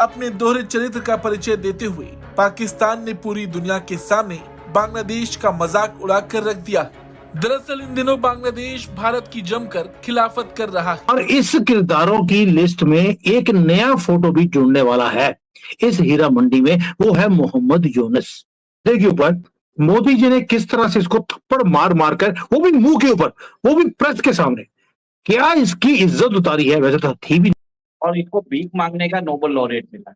अपने दोहरे चरित्र का परिचय देते हुए पाकिस्तान ने पूरी दुनिया के सामने बांग्लादेश का मजाक उड़ाकर रख दिया। दरअसल इन दिनों बांग्लादेश भारत की जमकर खिलाफत कर रहा है और इस किरदारों की लिस्ट में एक नया फोटो भी जुड़ने वाला है इस हीरा मंडी में। वो है मोहम्मद यूनुस। देखिए ऊपर मोदी जी ने किस तरह से इसको थप्पड़ मार मार कर, वो भी मुंह के ऊपर, वो भी प्रेस के सामने, क्या इसकी इज्जत उतारी है। वैसे तो थी भी। और इसको भीख मांगने का नोबेल लॉरेट मिला।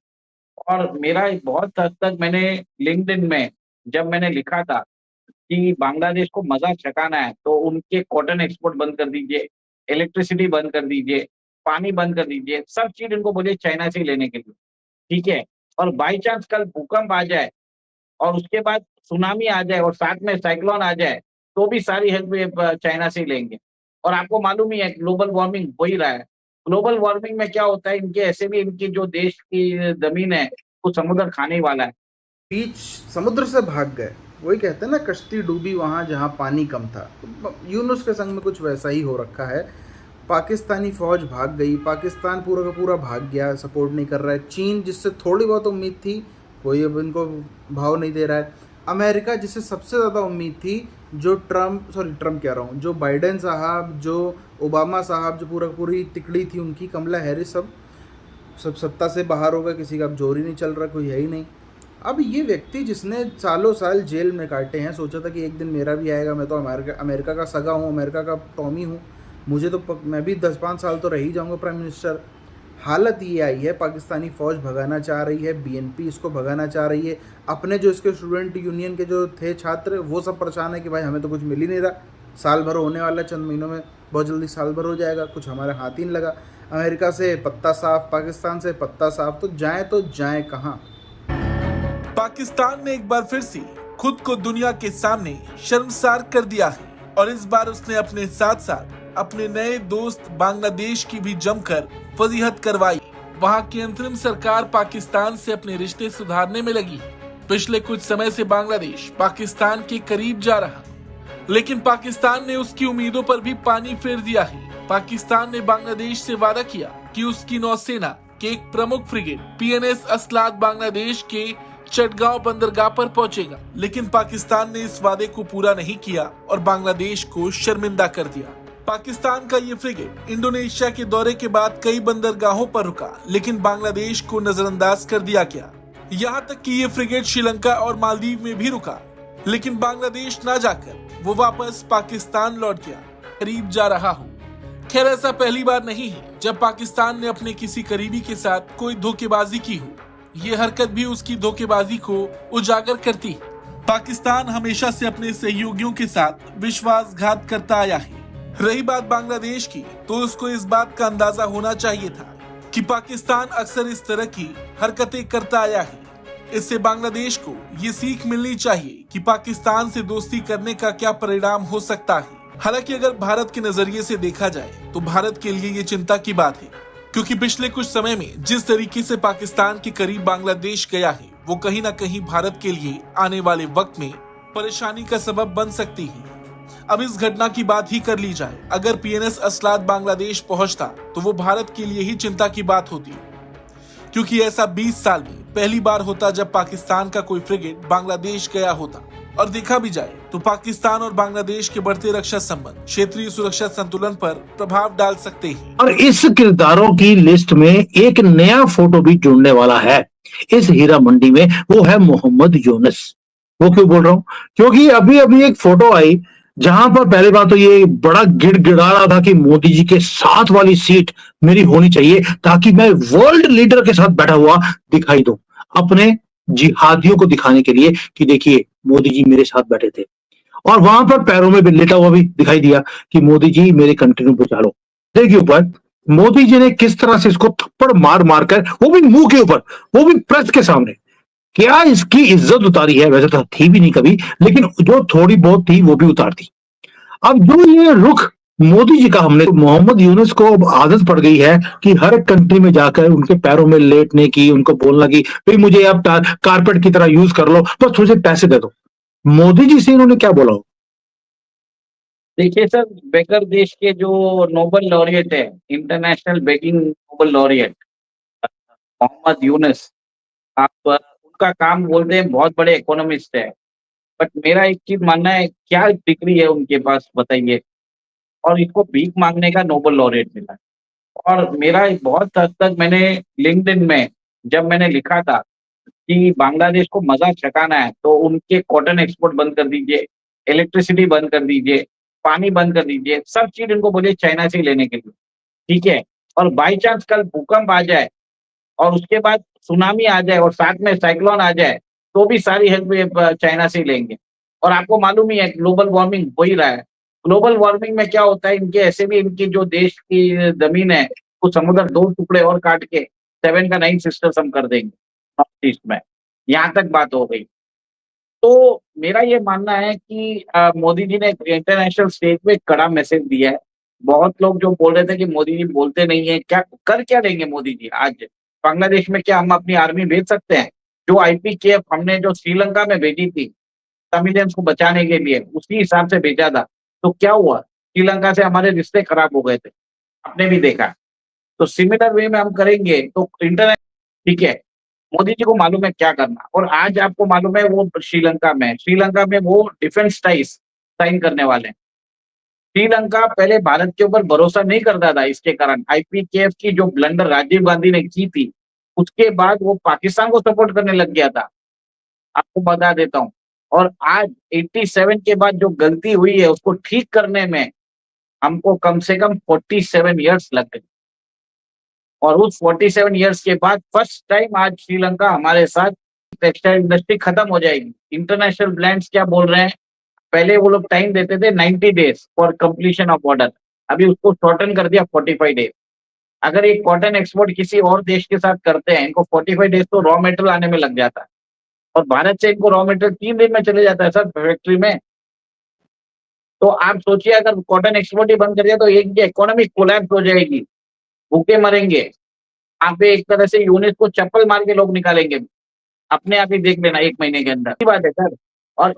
और मेरा बहुत हद तक मैंने लिंक्डइन में जब मैंने लिखा था कि बांग्लादेश को मजा छकाना है तो उनके कॉटन एक्सपोर्ट बंद कर दीजिए, इलेक्ट्रिसिटी बंद कर दीजिए, पानी बंद कर दीजिए, सब चीज इनको बोलिए चाइना से लेने के लिए, ठीक है। और बाई चांस कल भूकंप आ जाए और उसके बाद सुनामी आ जाए और साथ में साइक्लोन आ जाए तो भी सारी हेल्प चाइना से ही लेंगे। और आपको मालूम ही है ग्लोबल वार्मिंग हो ही रहा है। ग्लोबल वार्मिंग में क्या होता है, इनके ऐसे भी इनकी जो देश की जमीन है वो समुद्र खाने वाला है। बीच समुद्र से भाग गए, वही कहते हैं ना, कश्ती डूबी वहाँ जहाँ पानी कम था। यूनुस के संग में कुछ वैसा ही हो रखा है। पाकिस्तानी फौज भाग गई, पाकिस्तान पूरा का पूरा भाग गया, सपोर्ट नहीं कर रहा है। चीन जिससे थोड़ी बहुत उम्मीद थी, कोई अब इनको भाव नहीं दे रहा है। अमेरिका जिससे सबसे ज़्यादा उम्मीद थी, जो ट्रम्प कह रहा हूँ, जो बाइडेन साहब, जो ओबामा साहब, जो पूरी तिकड़ी थी उनकी, कमला हैरिस, सब सत्ता से बाहर हो गए। किसी का अब जोर ही नहीं चल रहा, कोई है ही नहीं। अब ये व्यक्ति जिसने सालों साल जेल में काटे हैं, सोचा था कि एक दिन मेरा भी आएगा, मैं तो अमेरिका का सगा हूँ, अमेरिका का टॉमी हूँ, मुझे तो मैं भी 10-5 साल तो रह ही जाऊँगा प्राइम मिनिस्टर। हालत ये आई है, पाकिस्तानी फ़ौज भगाना चाह रही है, बीएनपी इसको भगाना चाह रही है। अपने जो इसके स्टूडेंट यूनियन के जो थे छात्र, वो सब परेशान है कि भाई हमें तो कुछ मिल ही नहीं रहा। साल भर होने वाला है, चंद महीनों में बहुत जल्दी साल भर हो जाएगा, कुछ हमारे हाथ ही नहीं लगा। अमेरिका से पत्ता साफ, पाकिस्तान से पत्ता साफ, तो जाएँ कहाँ। पाकिस्तान ने एक बार फिर से खुद को दुनिया के सामने शर्मसार कर दिया है और इस बार उसने अपने साथ साथ अपने नए दोस्त बांग्लादेश की भी जमकर फजीहत करवाई। वहां की अंतरिम सरकार पाकिस्तान से अपने रिश्ते सुधारने में लगी। पिछले कुछ समय से बांग्लादेश पाकिस्तान के करीब जा रहा, लेकिन पाकिस्तान ने उसकी उम्मीदों पर भी पानी फेर दिया है। पाकिस्तान ने बांग्लादेश से वादा किया कि उसकी नौसेना के एक प्रमुख फ्रिगेट PNS असलात बांग्लादेश के चटगांव बंदरगाह पर पहुंचेगा, लेकिन पाकिस्तान ने इस वादे को पूरा नहीं किया और बांग्लादेश को शर्मिंदा कर दिया। पाकिस्तान का ये फ्रिगेट इंडोनेशिया के दौरे के बाद कई बंदरगाहों पर रुका, लेकिन बांग्लादेश को नजरअंदाज कर दिया गया। यहाँ तक कि ये फ्रिगेट श्रीलंका और मालदीव में भी रुका, लेकिन बांग्लादेश न जाकर वो वापस पाकिस्तान लौट गया। करीब जा रहा हूँ। खैर ऐसा पहली बार नहीं है जब पाकिस्तान ने अपने किसी करीबी के साथ कोई धोखेबाजी की हो। ये हरकत भी उसकी धोखेबाजी को उजागर करती है। पाकिस्तान हमेशा से अपने सहयोगियों के साथ विश्वासघात करता आया है। रही बात बांग्लादेश की, तो उसको इस बात का अंदाजा होना चाहिए था कि पाकिस्तान अक्सर इस तरह की हरकतें करता आया है। इससे बांग्लादेश को ये सीख मिलनी चाहिए कि पाकिस्तान से दोस्ती करने का क्या परिणाम हो सकता है। हालांकि अगर भारत के नजरिए से देखा जाए तो भारत के लिए ये चिंता की बात है, क्योंकि पिछले कुछ समय में जिस तरीके से पाकिस्तान के करीब बांग्लादेश गया है, वो कहीं ना कहीं भारत के लिए आने वाले वक्त में परेशानी का सबब बन सकती है। अब इस घटना की बात ही कर ली जाए, अगर PNS असलात बांग्लादेश पहुंचता तो वो भारत के लिए ही चिंता की बात होती, क्योंकि ऐसा 20 साल में पहली बार होता जब पाकिस्तान का कोई फ्रिगेट बांग्लादेश गया होता। और देखा भी जाए तो पाकिस्तान और बांग्लादेश के बढ़ते रक्षा संबंध क्षेत्रीय सुरक्षा संतुलन पर प्रभाव डाल सकते हैं। और इस किरदारों की लिस्ट में एक नया फोटो भी जुड़ने वाला है इस हीरा मंडी में। वो है मोहम्मद यूनुस। वो क्यों बोल रहा हूं, क्योंकि अभी अभी एक फोटो आई जहां पर पहली बात तो ये बड़ा गिड़गिड़ा रहा था कि मोदी जी के साथ वाली सीट मेरी होनी चाहिए ताकि मैं वर्ल्ड लीडर के साथ बैठा हुआ दिखाई दूं, अपने जिहादियों को दिखाने के लिए कि देखिए मोदी जी मेरे साथ बैठे थे। और वहां पर पैरों में भी लेटा हुआ भी दिखाई दिया कि मोदी जी मेरे कंट्री को बचा लो। देखिए ऊपर मोदी जी ने किस तरह से इसको थप्पड़ मार मार कर, वो भी मुंह के ऊपर, वो भी प्रेस के सामने, क्या इसकी इज्जत उतारी है। वैसे तो थी भी नहीं कभी, लेकिन जो थोड़ी बहुत थी वो भी उतार दी। अब जो ये रुख मोदी जी का, हमने मोहम्मद यूनुस को अब आदत पड़ गई है कि हर कंट्री में जाकर उनके पैरों में लेटने की, उनको बोलना कि भाई मुझे आप कारपेट की तरह यूज कर लो, बस मुझे पैसे दे दो। मोदी जी से इन्होंने क्या बोला? देखिए सर, बेकर देश के जो नोबेल लॉरिएट है, international banking Nobel laureate, Mohammad Yunus, आप उनका काम बोलते हैं बहुत बड़े इकोनॉमिस्ट है, बट मेरा एक चीज मानना है, क्या डिग्री है उनके पास बताइए? और इसको भीख मांगने का नोबेल लॉरेट मिला। और मेरा एक बहुत हद तक मैंने लिंक्डइन में जब मैंने लिखा था कि बांग्लादेश को मज़ा चखाना है, तो उनके कॉटन एक्सपोर्ट बंद कर दीजिए, इलेक्ट्रिसिटी बंद कर दीजिए, पानी बंद कर दीजिए, सब चीज़ इनको बोलिए चाइना से ही लेने के लिए, ठीक है? और बाय चांस कल भूकंप आ जाए और उसके बाद सुनामी आ जाए और साथ में साइक्लोन आ जाए, तो भी सारी हेल्प ये चाइना से ही लेंगे। और आपको मालूम ही है ग्लोबल वार्मिंग हो ही रहा है। ग्लोबल वार्मिंग में क्या होता है, इनके ऐसे भी इनकी जो देश की ज़मीन है, वो समुद्र 2 टुकड़े और काट के 7 का 9 सिस्टर्स हम कर देंगे नॉर्थ ईस्ट में। यहाँ तक बात हो गई। तो मेरा ये मानना है कि मोदी जी ने इंटरनेशनल स्टेज पे कड़ा मैसेज दिया है। बहुत लोग जो बोल रहे थे कि मोदी जी बोलते नहीं है, क्या कर क्या देंगे मोदी जी आज? बांग्लादेश में क्या हम अपनी आर्मी भेज सकते हैं? जो आईपीकेएफ हमने जो श्रीलंका में भेजी थी, तमिलियंस को बचाने के लिए, उसी हिसाब से भेजा था। तो क्या हुआ? श्रीलंका से हमारे रिश्ते खराब हो गए थे, आपने भी देखा। तो सिमिलर वे में हम करेंगे तो इंटरनेट, ठीक है, मोदी जी को मालूम है क्या करना। और आज आपको मालूम है वो श्रीलंका में वो डिफेंस टाइज साइन करने वाले हैं। श्रीलंका पहले भारत के ऊपर भरोसा नहीं करता था, इसके कारण आईपीकेएफ की जो ब्लंडर राजीव गांधी ने की थी, उसके बाद वो पाकिस्तान को सपोर्ट करने लग गया था, आपको बता देता हूँ। और आज 87 के बाद जो गलती हुई है उसको ठीक करने में हमको कम से कम 47 ईयर्स लग गए। और उस 47 ईयर्स के बाद फर्स्ट टाइम आज श्रीलंका हमारे साथ, टेक्सटाइल इंडस्ट्री खत्म हो जाएगी। इंटरनेशनल ब्रांड्स क्या बोल रहे हैं, पहले वो लोग टाइम देते थे 90 days for completion of order, अभी उसको शॉर्टन कर दिया 45 डेज। अगर एक कॉटन एक्सपोर्ट किसी और देश के साथ करते हैं, इनको 45 डेज तो रॉ मेटेरियल आने में लग जाता है, और भारत से इनको रॉ मेटेरियल 3 दिन में चले जाता है सर फैक्ट्री में। तो आप सोचिए अगर कॉटन एक्सपोर्ट ही बंद कर दिया तो एक इकोनॉमी कोलैप्स हो जाएगी, भूखे मरेंगे। आप एक तरह से यूनिट को चप्पल मार के लोग निकालेंगे, अपने आप ही देख लेना 1 महीने के अंदर। ये बात है सर। और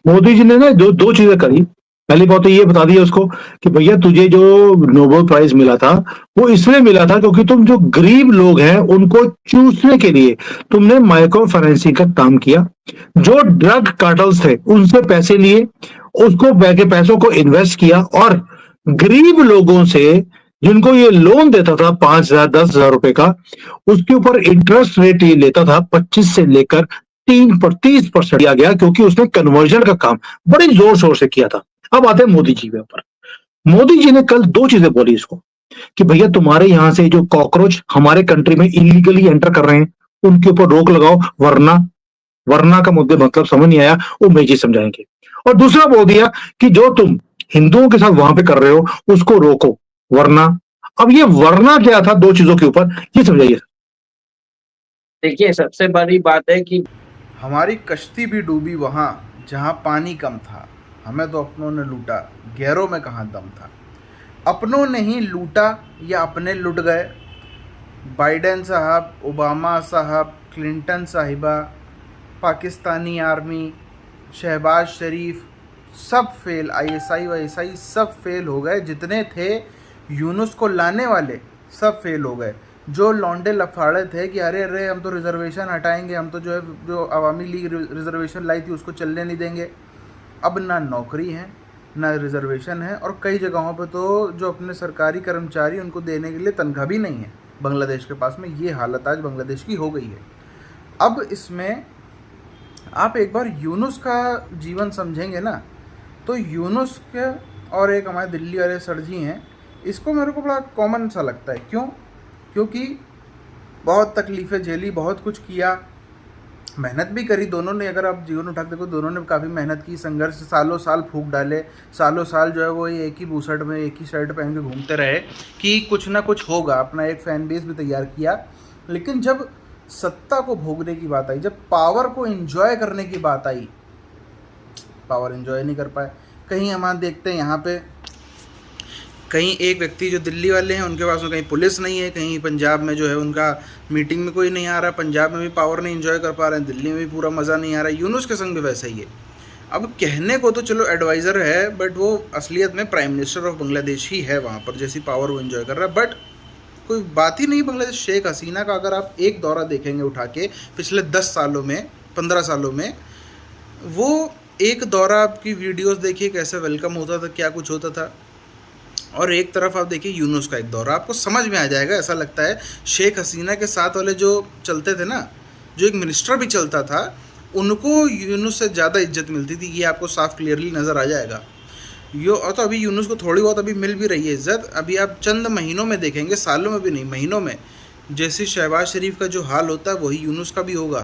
मोदी जी ने ना दो चीजें करी। पहली बात तो ये बता दिया उसको कि भैया तुझे जो नोबेल प्राइज मिला था वो इसलिए मिला था क्योंकि तुम जो गरीब लोग हैं उनको चूसने के लिए तुमने माइक्रो फाइनेंसिंग का काम किया। जो ड्रग कार्टल्स थे उनसे पैसे लिए, उसको के पैसों को इन्वेस्ट किया, और गरीब लोगों से जिनको ये लोन देता था 5,000 10,000 रुपए का, उसके ऊपर इंटरेस्ट रेट ये लेता था 25 से लेकर 30% दिया गया, क्योंकि उसने कन्वर्जन का काम बड़े जोर शोर से किया था। अब आते हैं मोदी जी के ऊपर। मोदी जी ने कल 2 चीजें बोली इसको कि भैया तुम्हारे यहां से जो कॉकरोच हमारे कंट्री में इलीगली एंटर कर रहे हैं उनके ऊपर रोक लगाओ, वरना का मुद्दे मतलब समझ नहीं आया, वो मेजी समझाएंगे। और दूसरा बोल दिया कि जो तुम हिंदुओं के साथ वहां पे कर रहे हो उसको रोको, वरना। अब ये वरना क्या था 2 चीजों के ऊपर, ये समझाइए। देखिए सबसे बड़ी बात है कि हमारी कश्ती भी डूबी वहाँ जहाँ पानी कम था, हमें तो अपनों ने लूटा, गैरों में कहाँ दम था। अपनों ने ही लूटा या अपने लुट गए। बाइडेन साहब, ओबामा साहब, क्लिंटन साहिबा, पाकिस्तानी आर्मी, शहबाज शरीफ, सब फेल। आईएसआई वाईएसआई सब फेल हो गए। जितने थे यूनुस को लाने वाले सब फेल हो गए। जो लौंडे लफाड़े थे कि अरे हम तो रिजर्वेशन हटाएंगे, हम तो जो है जो अवामी लीग रिजर्वेशन लाई थी उसको चलने नहीं देंगे। अब ना नौकरी है ना रिजर्वेशन है, और कई जगहों पे तो जो अपने सरकारी कर्मचारी उनको देने के लिए तनख्वाह भी नहीं है बांग्लादेश के पास में। ये हालत आज बांग्लादेश की हो गई है। अब इसमें आप एक बार यूनुस का जीवन समझेंगे ना, तो यूनुस के और एक हमारे दिल्ली वाले सर जी हैं, इसको मेरे को बड़ा कॉमन सा लगता है। क्यों? क्योंकि बहुत तकलीफ़ें झेली, बहुत कुछ किया, मेहनत भी करी दोनों ने। अगर आप जीवन उठा के देखो, दोनों ने काफ़ी मेहनत की, संघर्ष, सालों साल फूंक डाले, सालों साल जो है वो एक ही बूशर्ट में एक ही शर्ट पहन के घूमते रहे कि कुछ ना कुछ होगा, अपना एक फ़ैन बेस भी तैयार किया। लेकिन जब सत्ता को भोगने की बात आई, जब पावर को एंजॉय करने की बात आई, पावर एंजॉय नहीं कर पाए। कहीं हम देखते हैं यहाँ पे कहीं एक व्यक्ति जो दिल्ली वाले हैं उनके पास में कहीं पुलिस नहीं है, कहीं पंजाब में जो है उनका मीटिंग में कोई नहीं आ रहा, पंजाब में भी पावर नहीं एंजॉय कर पा रहे हैं, दिल्ली में भी पूरा मज़ा नहीं आ रहा। यूनुस के संग भी वैसा ही है। अब कहने को तो चलो एडवाइज़र है, बट वो असलियत में प्राइम मिनिस्टर ऑफ बांग्लादेश ही है वहाँ पर, जैसी पावर वो एंजॉय कर रहा है। बट कोई बात ही नहीं बांग्लादेश। शेख हसीना का अगर आप एक दौरा देखेंगे उठा के पिछले 10 सालों में 15 सालों में, वो एक दौरा आपकी वीडियोस देखिए कैसे वेलकम होता था, क्या कुछ होता था, और एक तरफ आप देखिए यूनुस का एक दौरा, आपको समझ में आ जाएगा। ऐसा लगता है शेख हसीना के साथ वाले जो चलते थे ना, जो एक मिनिस्टर भी चलता था, उनको यूनुस से ज़्यादा इज्जत मिलती थी, ये आपको साफ क्लियरली नज़र आ जाएगा। और तो अभी यूनुस को थोड़ी बहुत अभी मिल भी रही है इज्जत। अभी आप चंद महीनों में देखेंगे, सालों में भी नहीं, महीनों में, जैसे शहबाज शरीफ का जो हाल होता है वही यूनुस का भी होगा।